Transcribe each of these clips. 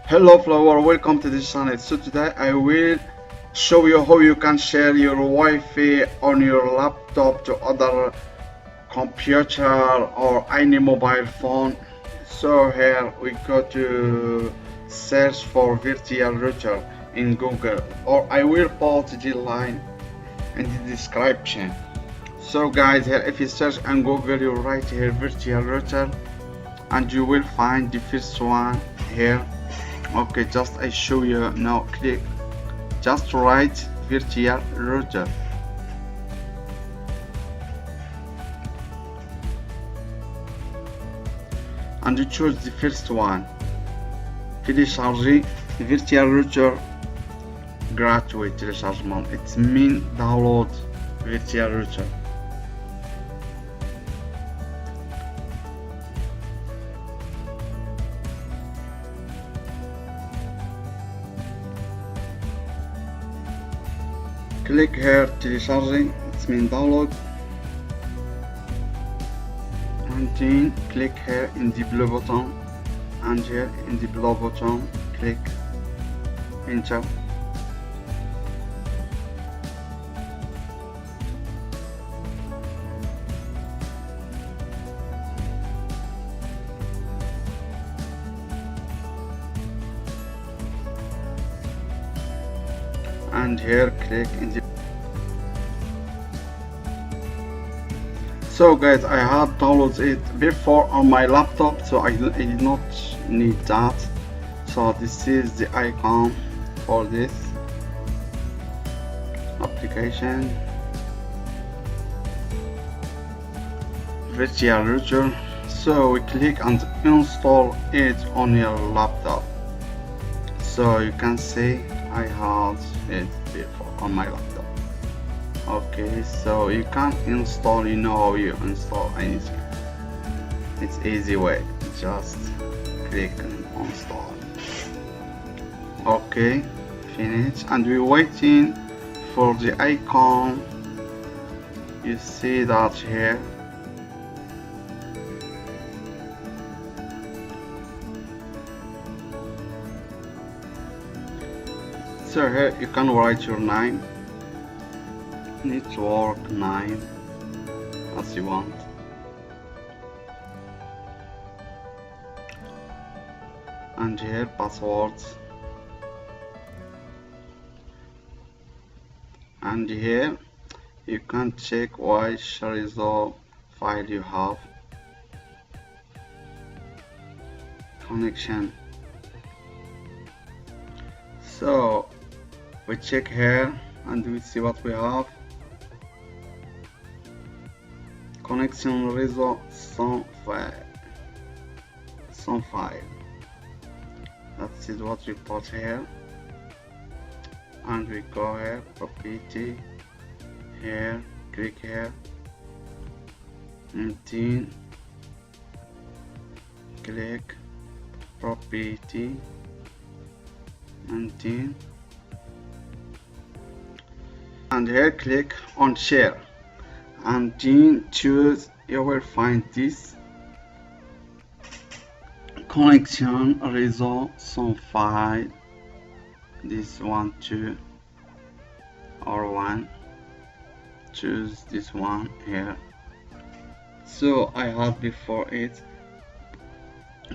Hello flower, welcome to this channel. So today I will show you how you can share your Wi-Fi on your laptop to other computer or any mobile phone. So here we go to search for virtual router in Google, or I will put the line in the description. So guys, here if you search on Google, you write here virtual router and you will find the first one here. Okay, just I show you now. Click, just write virtual router and you choose the first one. Télécharger virtual router gratuit téléchargement. It means download virtual router. Click here télécharger, it means download, and then click here in the blue button, and here in the blue button click enter. And here click in the. So guys, I had downloaded it before on my laptop, so I did not need that. So this is the icon for this application, virtual router. So we click and install it on your laptop. So you can see I had it before on my laptop. Okay, so you can install, you know how you install anything. It's easy way, just click and install. Okay, finish, and we're waiting for the icon. You see that here. So here you can write your name, netwoerk name, as you want. And here passwords. And here you can check which result file you have. Connection. So we check here and we see what we have. Connection réseau sans file. That is what we put here. And we go here, property, here, click here, and then click property, and then here click on share, and then choose. You will find this connection réseau sans file. This one, 2 or 1. Choose this one here. So I had before it.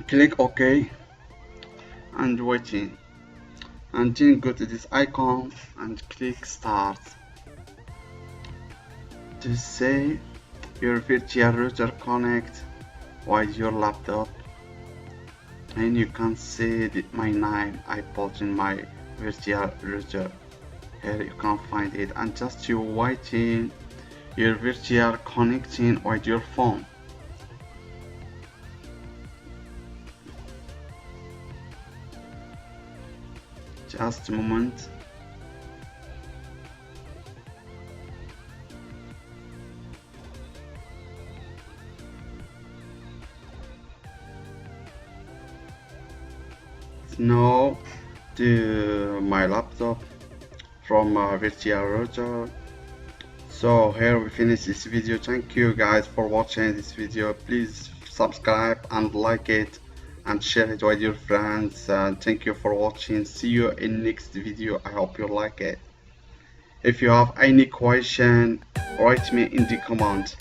Click OK and waiting, and then go to this icon and click start. To say your virtual router connect with your laptop, and you can see my name I put in my virtual router. Here you can find it, and just you waiting your virtual connecting with your phone. Just a moment. Now to my laptop from virtual router. So here we finish this video. Thank you guys for watching this video. Please subscribe and like it. and share it with your friends. Thank you for watching. See you in next video. I hope you like it. If you have any question, write me in the comment.